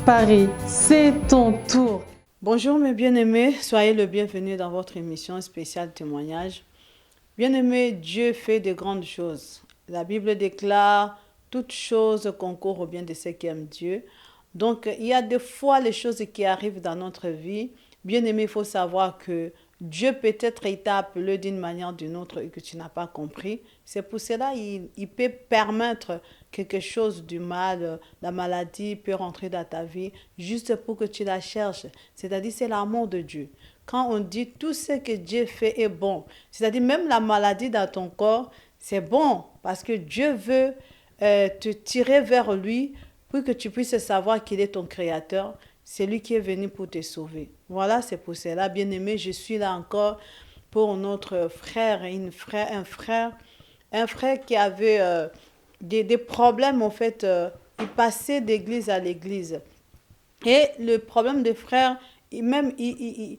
Paris, c'est ton tour. Bonjour mes bien-aimés, soyez le bienvenu dans votre émission spéciale témoignage. Bien-aimés, Dieu fait de grandes choses. La Bible déclare toutes choses concourent au bien de ceux qui aiment Dieu. Donc il y a des fois les choses qui arrivent dans notre vie. Bien-aimé, il faut savoir que Dieu peut-être t'a appelé d'une manière ou d'une autre et que tu n'as pas compris. C'est pour cela qu'il peut permettre quelque chose du mal, la maladie peut rentrer dans ta vie juste pour que tu la cherches. C'est-à-dire c'est l'amour de Dieu. Quand on dit tout ce que Dieu fait est bon, c'est-à-dire même la maladie dans ton corps, c'est bon parce que Dieu veut te tirer vers lui pour que tu puisses savoir qu'il est ton créateur. C'est lui qui est venu pour te sauver. Voilà, c'est pour cela, bien-aimé, je suis là encore pour notre frère, un frère qui avait des problèmes, en fait. Il passait d'église à l'église. Et le problème des frères, il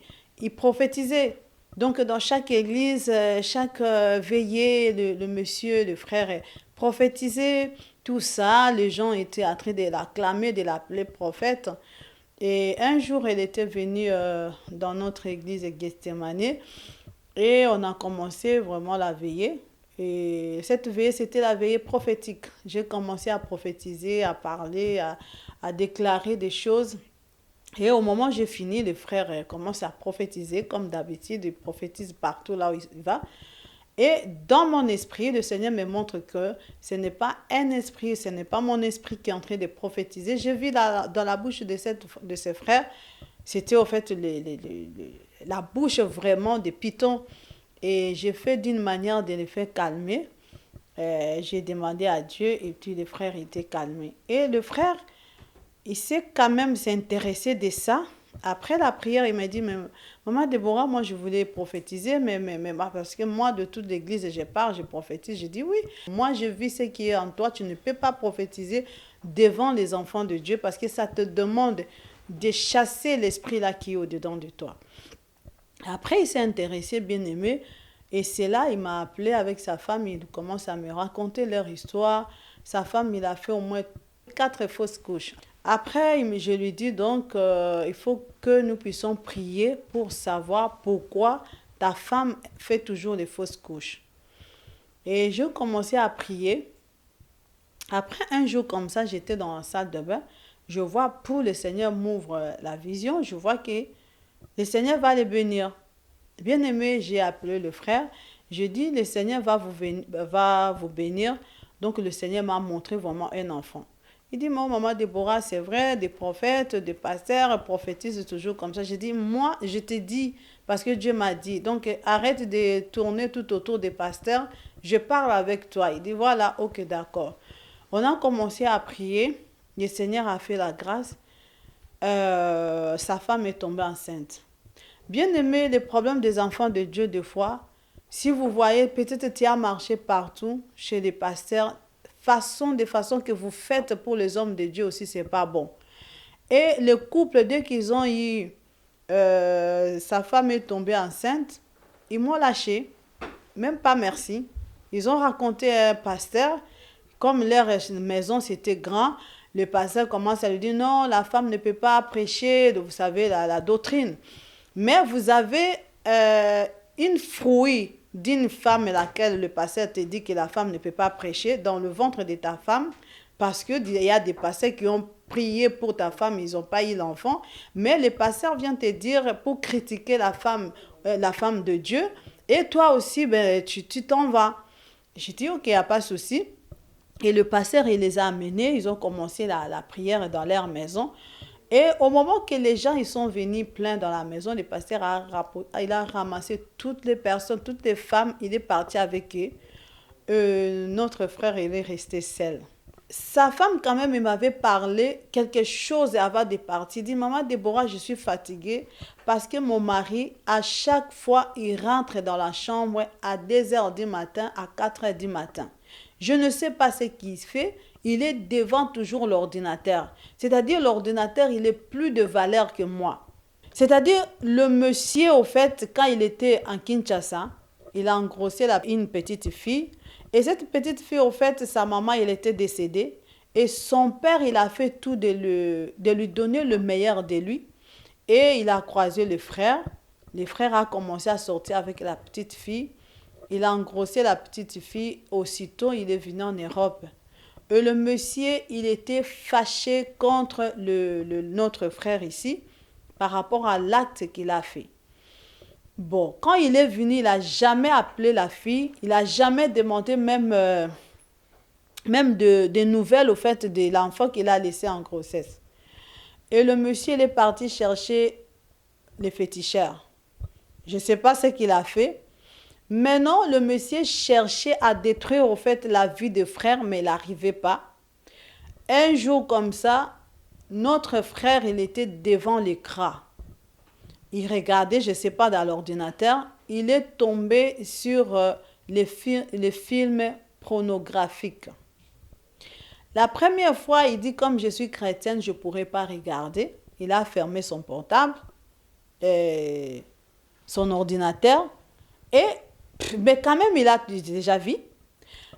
prophétisait. Donc, dans chaque église, chaque veillée, le frère prophétisait tout ça. Les gens étaient en train de l'acclamer, de l'appeler prophète. Et un jour, elle était venue dans notre église Gethsemane et on a commencé vraiment la veillée. Et cette veillée, c'était la veillée prophétique. J'ai commencé à prophétiser, à parler, à déclarer des choses. Et au moment où j'ai fini, le frère commence à prophétiser comme d'habitude. Il prophétise partout là où il va. Et dans mon esprit, le Seigneur me montre que ce n'est pas un esprit, ce n'est pas mon esprit qui est en train de prophétiser. J'ai vu dans la bouche de ce frère, c'était au fait la bouche vraiment de python. Et j'ai fait d'une manière de le faire calmer. J'ai demandé à Dieu et puis le frère était calmé. Et le frère, il s'est quand même s'intéresser de ça. Après la prière, il m'a dit, mais, Maman Déborah, moi je voulais prophétiser, mais parce que moi de toute l'église, je parle, je prophétise. J'ai dit oui. Moi je vis ce qui est en toi, tu ne peux pas prophétiser devant les enfants de Dieu parce que ça te demande de chasser l'esprit là qui est au-dedans de toi. Après, il s'est intéressé, bien aimé, et c'est là, il m'a appelé avec sa femme, il commence à me raconter leur histoire. Sa femme, il a fait au moins 4 fausses couches. Après, je lui dis donc, il faut que nous puissions prier pour savoir pourquoi ta femme fait toujours les fausses couches. Et je commençais à prier. Après un jour comme ça, j'étais dans la salle de bain. Je vois, pour le Seigneur m'ouvre la vision, je vois que le Seigneur va les bénir. Bien aimé, j'ai appelé le frère. Je dis, le Seigneur va vous bénir. Donc le Seigneur m'a montré vraiment un enfant. Il dit, moi, maman Déborah, c'est vrai, des prophètes, des pasteurs prophétisent toujours comme ça. J'ai dit, moi, je te dis, parce que Dieu m'a dit. Donc, arrête de tourner tout autour des pasteurs. Je parle avec toi. Il dit, voilà, ok, d'accord. On a commencé à prier. Le Seigneur a fait la grâce. Sa femme est tombée enceinte. Bien aimé, les problèmes des enfants de Dieu, des fois, si vous voyez, peut-être tu as marché partout chez les pasteurs, des façons que vous faites pour les hommes de Dieu aussi, c'est pas bon. Et le couple, dès qu'ils ont eu, sa femme est tombée enceinte, ils m'ont lâché, même pas merci. Ils ont raconté à un pasteur, comme leur maison c'était grand, le pasteur commence à lui dire non, la femme ne peut pas prêcher, vous savez, la doctrine. Mais vous avez une fruit d'une femme laquelle le pasteur te dit que la femme ne peut pas prêcher dans le ventre de ta femme, parce qu'il y a des pasteurs qui ont prié pour ta femme, ils n'ont pas eu l'enfant, mais le pasteur vient te dire pour critiquer la femme de Dieu, et toi aussi, ben, tu t'en vas. J'ai dit, ok, il n'y a pas de souci. Et le pasteur, il les a amenés, ils ont commencé la prière dans leur maison. Et au moment que les gens ils sont venus pleins dans la maison, le pasteur il a ramassé toutes les personnes, toutes les femmes, il est parti avec eux. Notre frère, il est resté seul. Sa femme, quand même, il m'avait parlé quelque chose avant de partir. Il dit, Maman Déborah, je suis fatiguée parce que mon mari, à chaque fois, il rentre dans la chambre à 2h du matin, à 4h du matin. Je ne sais pas ce qu'il fait. Il est devant toujours l'ordinateur. C'est-à-dire, l'ordinateur, il est plus de valeur que moi. C'est-à-dire, le monsieur, au fait, quand il était en Kinshasa, il a engrossé une petite fille. Et cette petite fille, au fait, sa maman, elle était décédée. Et son père, il a fait tout de lui donner le meilleur de lui. Et il a croisé le frère. Le frère a commencé à sortir avec la petite fille. Il a engrossé la petite fille. Aussitôt, il est venu en Europe. Et le monsieur, il était fâché contre notre frère ici par rapport à l'acte qu'il a fait. Bon, quand il est venu, il n'a jamais appelé la fille. Il n'a jamais demandé même des nouvelles au fait de l'enfant qu'il a laissé en grossesse. Et le monsieur, il est parti chercher les féticheurs. Je ne sais pas ce qu'il a fait. Maintenant, le monsieur cherchait à détruire au fait la vie de frère, mais il n'arrivait pas. Un jour comme ça, notre frère, il était devant l'écran. Il regardait, je ne sais pas, dans l'ordinateur. Il est tombé sur les films pornographiques. La première fois, il dit, comme je suis chrétienne, je ne pourrais pas regarder. Il a fermé son portable, son ordinateur. Mais quand même, il a déjà vu.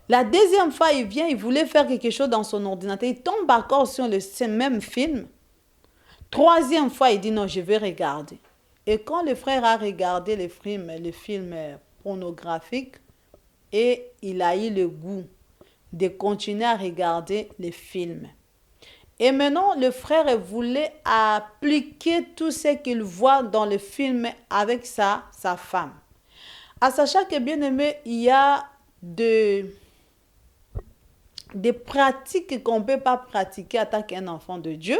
La deuxième fois, il vient, il voulait faire quelque chose dans son ordinateur. Il tombe encore sur ce même film. Troisième fois, il dit, non, je vais regarder. Et quand le frère a regardé les films pornographiques, et il a eu le goût de continuer à regarder les films. Et maintenant, le frère voulait appliquer tout ce qu'il voit dans le film avec sa femme. À sachant que, bien aimé, il y a des pratiques qu'on ne peut pas pratiquer en tant qu'un enfant de Dieu,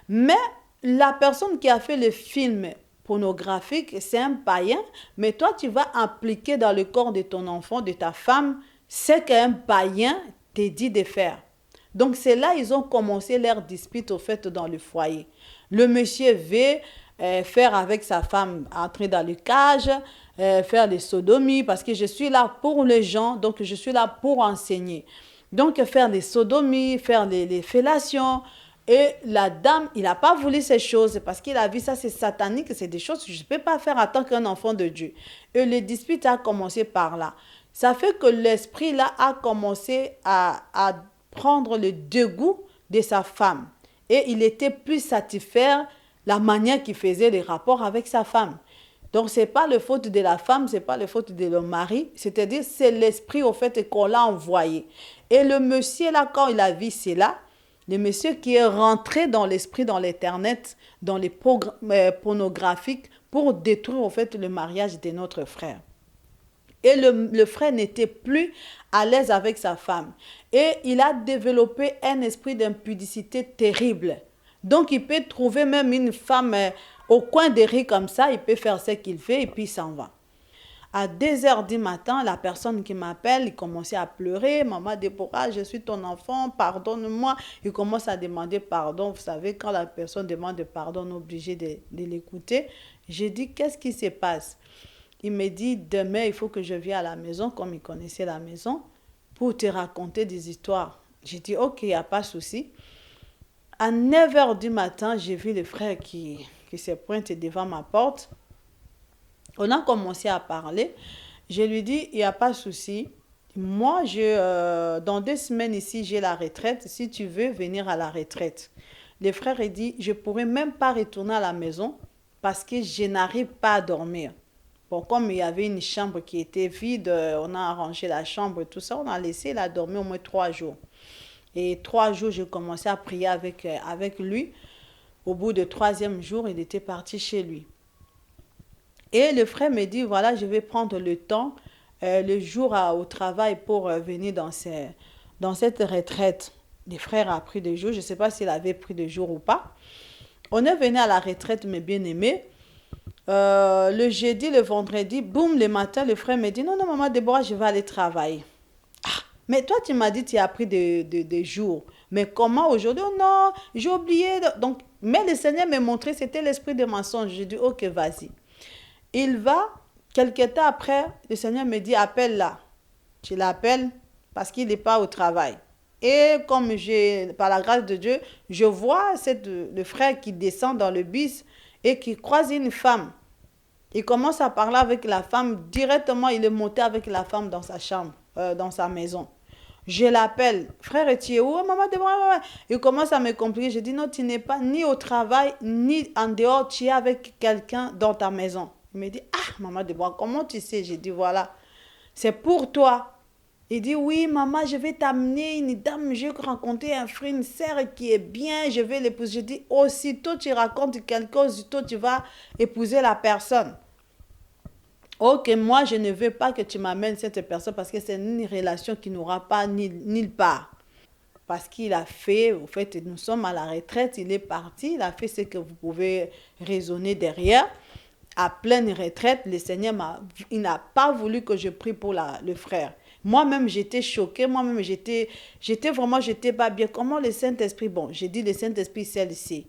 mais la personne qui a fait le film pornographique, c'est un païen, mais toi, tu vas appliquer dans le corps de ton enfant, de ta femme, ce qu'un païen te dit de faire. Donc, c'est là ils ont commencé leur dispute au fait dans le foyer. Le monsieur veut faire avec sa femme, entrer dans le cage, faire les sodomies, parce que je suis là pour les gens, donc je suis là pour enseigner. Donc, faire les sodomies, faire les fellations. Et la dame, il n'a pas voulu ces choses parce qu'il a vu ça, c'est satanique, c'est des choses que je ne peux pas faire en tant qu'un enfant de Dieu. Et le dispute a commencé par là. Ça fait que l'esprit là a commencé à prendre le dégoût de sa femme. Et il était plus satisfait la manière qu'il faisait les rapports avec sa femme. Donc, ce n'est pas le faute de la femme, ce n'est pas le faute de le mari. C'est-à-dire, c'est l'esprit au fait qu'on l'a envoyé. Et le monsieur là, quand il a vu cela, le monsieur qui est rentré dans l'esprit, dans l'internet, dans les pornographiques pour détruire au fait le mariage de notre frère. Et le frère n'était plus à l'aise avec sa femme. Et il a développé un esprit d'impudicité terrible. Donc il peut trouver même une femme au coin des rues comme ça, il peut faire ce qu'il fait et puis il s'en va. À 2 heures du matin, la personne qui m'appelle, il commençait à pleurer. Maman Déborah, je suis ton enfant, pardonne-moi. Il commence à demander pardon. Vous savez, quand la personne demande pardon, on est obligé de l'écouter. J'ai dit, qu'est-ce qui se passe? Il me dit, demain, il faut que je vienne à la maison, comme il connaissait la maison, pour te raconter des histoires. J'ai dit, ok, il n'y a pas de souci. À 9 heures du matin, j'ai vu le frère qui se pointe devant ma porte. On a commencé à parler. Je lui dis, il n'y a pas de souci. Moi, dans 2 semaines ici, j'ai la retraite. Si tu veux venir à la retraite. Le frère a dit, je ne pourrais même pas retourner à la maison parce que je n'arrive pas à dormir. Bon, comme il y avait une chambre qui était vide, on a arrangé la chambre et tout ça. On a laissé la dormir au moins 3 jours. Et 3 jours, j'ai commencé à prier avec lui. Au bout du 3e jour, il était parti chez lui. Et le frère me dit, voilà, je vais prendre le temps, le jour au travail pour venir dans cette retraite. Le frère a pris des jours, je ne sais pas s'il avait pris des jours ou pas. On est venu à la retraite, mes bien-aimés. Le jeudi, le vendredi, boum, le matin, le frère me dit, non, maman Déborah, je vais aller travailler. Ah, mais toi, tu m'as dit que tu as pris des jours. Mais comment aujourd'hui? Oh non, j'ai oublié. Donc, mais le Seigneur m'a montré, c'était l'esprit de mensonge. J'ai dit, ok, vas-y. Il va, quelque temps après, le Seigneur me dit, appelle-la. Je l'appelle parce qu'il n'est pas au travail. Et comme par la grâce de Dieu, je vois le frère qui descend dans le bus et qui croise une femme. Il commence à parler avec la femme. Directement, il est monté avec la femme dans sa chambre, dans sa maison. Je l'appelle. Frère, tu es où? Oh, maman, maman. Il commence à me compliquer. Je dis non, tu n'es pas ni au travail, ni en dehors. Tu es avec quelqu'un dans ta maison. Il me dit, ah, maman, comment tu sais? Je dis, voilà, c'est pour toi. Il dit, oui, maman, je vais t'amener une dame, j'ai rencontré un frère, une sœur qui est bien, je vais l'épouser. Je dis, aussitôt tu racontes quelque chose, aussitôt tu vas épouser la personne. Ok, moi, je ne veux pas que tu m'amènes cette personne parce que c'est une relation qui n'aura pas nulle part. Parce qu'il a fait, au fait, nous sommes à la retraite, il est parti, il a fait ce que vous pouvez raisonner derrière. À pleine retraite, le Seigneur il n'a pas voulu que je prie pour le frère. Moi-même, j'étais choquée, moi-même, j'étais pas bien. Comment le Saint-Esprit, bon, j'ai dit le Saint-Esprit, celle-ci.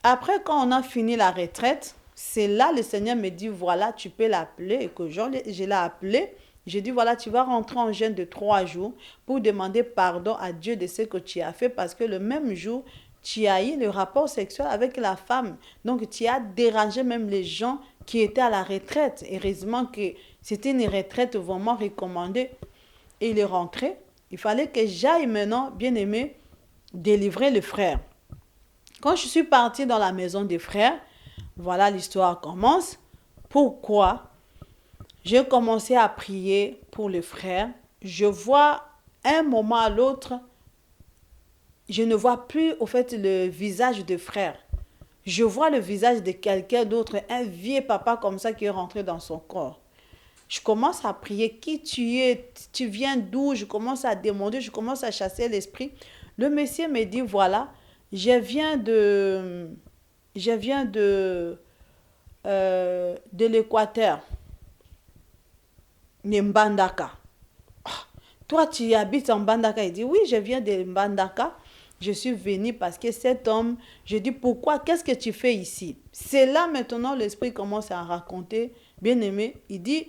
Après, quand on a fini la retraite, c'est là le Seigneur me dit, voilà, tu peux l'appeler. Et que je l'ai appelé. J'ai dit, voilà, tu vas rentrer en jeûne de 3 jours pour demander pardon à Dieu de ce que tu as fait parce que le même jour, tu as eu le rapport sexuel avec la femme. Donc, tu as dérangé même les gens qui étaient à la retraite. Heureusement que c'était une retraite vraiment recommandée. Et il est rentré. Il fallait que j'aille maintenant, bien aimé, délivrer le frère. Quand je suis partie dans la maison des frères, voilà, l'histoire commence. Pourquoi? J'ai commencé à prier pour le frère. Je vois un moment à l'autre, je ne vois plus au fait le visage de frère. Je vois le visage de quelqu'un d'autre, un vieux papa comme ça qui est rentré dans son corps. Je commence à prier, qui tu es, tu viens d'où? Je commence à demander, je commence à chasser l'esprit. Le monsieur me dit, voilà, je viens de l'Équateur, de Mbandaka. Ah, toi, tu habites en Mbandaka? Il dit, oui, je viens de Mbandaka. Je suis venu parce que cet homme, je dis, pourquoi? Qu'est-ce que tu fais ici? C'est là maintenant, l'esprit commence à raconter, bien aimé. Il dit,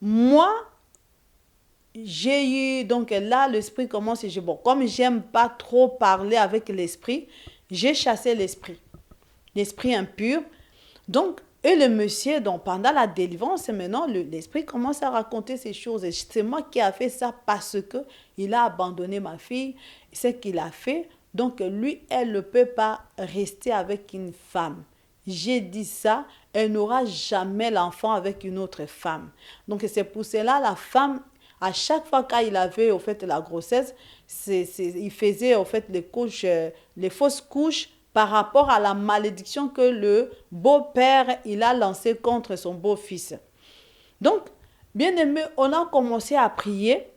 moi, j'ai eu, donc là, l'esprit commence, et je, bon, comme j'aime pas trop parler avec l'esprit, j'ai chassé l'esprit impur. Donc, et le monsieur, donc pendant la délivrance, maintenant, l'esprit commence à raconter ces choses. Et c'est moi qui ai fait ça parce que il a abandonné ma fille, ce qu'il a fait. Donc, lui, elle ne peut pas rester avec une femme. J'ai dit ça, elle n'aura jamais l'enfant avec une autre femme. Donc, c'est pour cela, la femme, à chaque fois qu'il avait au fait la grossesse, il faisait au fait les fausses couches par rapport à la malédiction que le beau-père il a lancée contre son beau-fils. Donc, bien aimé, on a commencé à prier.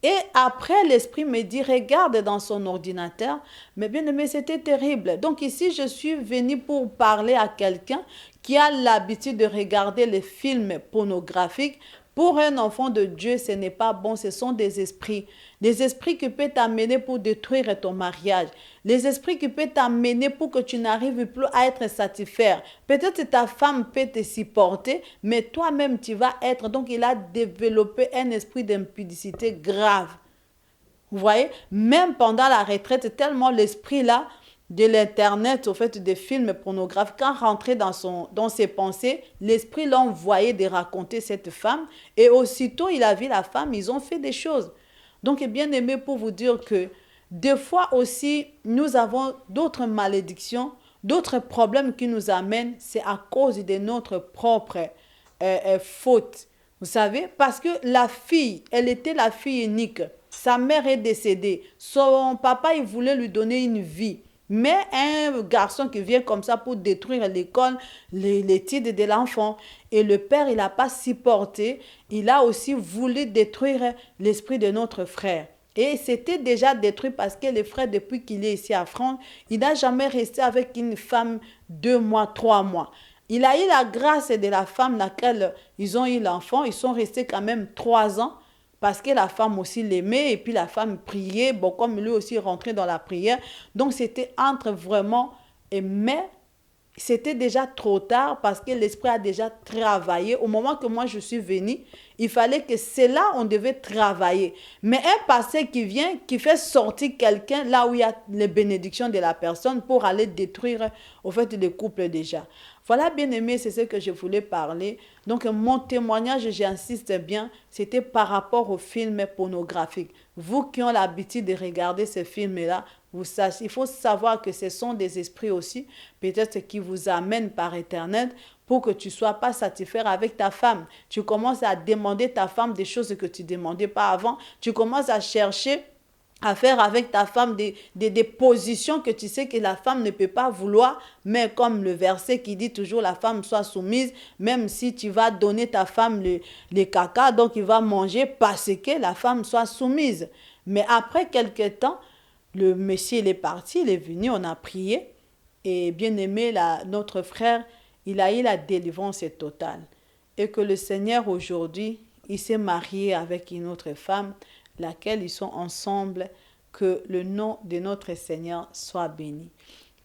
Et après, l'esprit me dit, regarde dans son ordinateur. Mais bien aimé, c'était terrible. Donc ici, je suis venue pour parler à quelqu'un qui a l'habitude de regarder les films pornographiques. Pour un enfant de Dieu, ce n'est pas bon, ce sont des esprits. Des esprits qui peuvent t'amener pour détruire ton mariage. Les esprits qui peuvent t'amener pour que tu n'arrives plus à être satisfait. Peut-être que ta femme peut te supporter, mais toi-même tu vas être. Donc il a développé un esprit d'impudicité grave. Vous voyez, même pendant la retraite, tellement l'esprit là, de l'internet, au fait, des films pornographiques, quand rentrait dans ses pensées, l'esprit l'a envoyé de raconter cette femme. Et aussitôt, il a vu la femme, ils ont fait des choses. Donc, bien aimé pour vous dire que des fois aussi, nous avons d'autres malédictions, d'autres problèmes qui nous amènent, c'est à cause de notre propre faute. Vous savez, parce que la fille, elle était la fille unique. Sa mère est décédée. Son papa, il voulait lui donner une vie. Mais un garçon qui vient comme ça pour détruire l'école, l'étude de l'enfant, et le père, il n'a pas supporté, il a aussi voulu détruire l'esprit de notre frère. Et c'était déjà détruit parce que le frère, depuis qu'il est ici à France, il n'a jamais resté avec une femme 2 mois, 3 mois. Il a eu la grâce de la femme laquelle ils ont eu l'enfant. Ils sont restés quand même 3 ans parce que la femme aussi l'aimait et puis la femme priait. Bon, comme lui aussi rentrait dans la prière. Donc, c'était entre vraiment... Mais c'était déjà trop tard parce que l'esprit a déjà travaillé. Au moment que moi je suis venue, il fallait que c'est là on devait travailler. Mais un passé qui vient, qui fait sortir quelqu'un là où il y a les bénédictions de la personne pour aller détruire au fait le couple déjà. Voilà, bien-aimés, c'est ce que je voulais parler. Donc, mon témoignage, j'insiste bien, c'était par rapport aux films pornographiques. Vous qui ont l'habitude de regarder ces films-là, il faut savoir que ce sont des esprits aussi, peut-être qui vous amènent par Internet pour que tu ne sois pas satisfait avec ta femme. Tu commences à demander ta femme des choses que tu ne demandais pas avant. Tu commences à chercher à faire avec ta femme des positions que tu sais que la femme ne peut pas vouloir, mais comme le verset qui dit toujours la femme soit soumise, même si tu vas donner ta femme le caca, donc il va manger parce que la femme soit soumise. Mais après quelques temps, le monsieur il est parti, il est venu, on a prié, et bien aimé, notre frère, il a eu la délivrance totale. Et que le Seigneur aujourd'hui, il s'est marié avec une autre femme, laquelle ils sont ensemble, que le nom de notre Seigneur soit béni.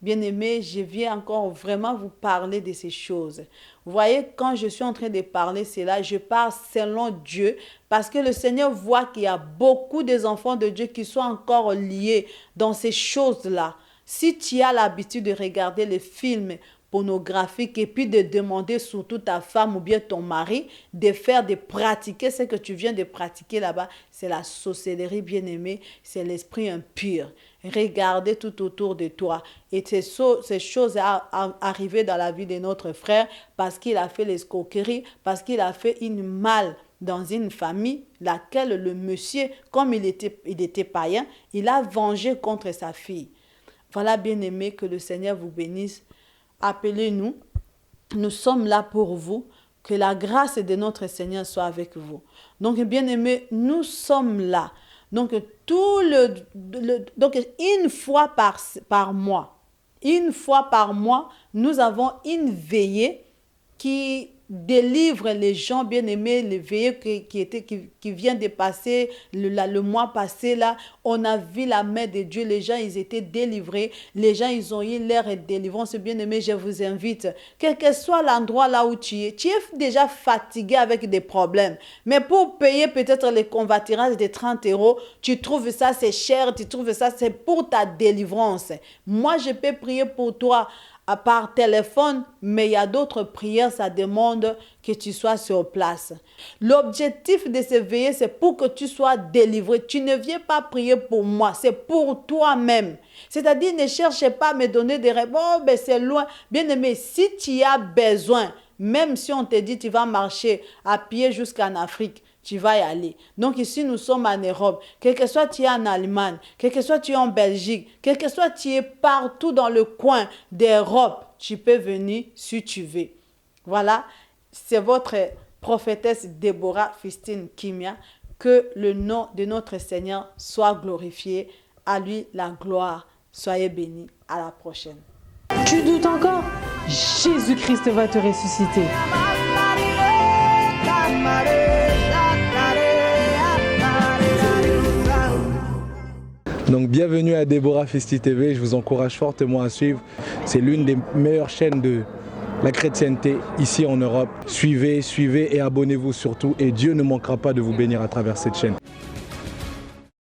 Bien-aimés, je viens encore vraiment vous parler de ces choses. Vous voyez, quand je suis en train de parler cela, je parle selon Dieu, parce que le Seigneur voit qu'il y a beaucoup des enfants de Dieu qui sont encore liés dans ces choses-là. Si tu as l'habitude de regarder les films pornographique et puis de demander surtout ta femme ou bien ton mari de pratiquer ce que tu viens de pratiquer là-bas, c'est la sorcellerie bien-aimée, c'est l'esprit impur. Regardez tout autour de toi. Et ces choses arrivées dans la vie de notre frère parce qu'il a fait l'escroquerie, parce qu'il a fait une mal dans une famille, laquelle le monsieur, comme il était païen, il a vengé contre sa fille. Voilà, bien-aimé, que le Seigneur vous bénisse. Appelez-nous, nous sommes là pour vous, que la grâce de notre Seigneur soit avec vous. Donc, bien-aimés, nous sommes là. Donc, donc une fois par mois, nous avons une veillée qui délivre les gens bien-aimés, les veillées qui vient de passer le mois passé là, on a vu la main de Dieu, les gens ils étaient délivrés, les gens ils ont eu leur délivrance bien-aimés, je vous invite, quel que soit l'endroit là où tu es déjà fatigué avec des problèmes, mais pour payer peut-être les convoitierages de 30 €, tu trouves ça c'est cher, tu trouves ça c'est pour ta délivrance. Moi je peux prier pour toi par téléphone, mais il y a d'autres prières, ça demande que tu sois sur place. L'objectif de ce veillées, c'est pour que tu sois délivré. Tu ne viens pas prier pour moi, c'est pour toi-même. C'est-à-dire, ne cherche pas à me donner des réponses, oh, ben c'est loin. Bien aimé, si tu as besoin, même si on te dit tu vas marcher à pied jusqu'en Afrique, tu vas y aller. Donc ici, nous sommes en Europe. Quel que soit tu es en Allemagne, quel que soit tu es en Belgique, quel que soit tu es partout dans le coin d'Europe, tu peux venir si tu veux. Voilà, c'est votre prophétesse Déborah Fistine Kimia. Que le nom de notre Seigneur soit glorifié. À lui la gloire. Soyez bénis. À la prochaine. Tu doutes encore? Jésus-Christ va te ressusciter. Donc bienvenue à Déborah Festi TV, je vous encourage fortement à suivre. C'est l'une des meilleures chaînes de la chrétienté ici en Europe. Suivez et abonnez-vous surtout et Dieu ne manquera pas de vous bénir à travers cette chaîne.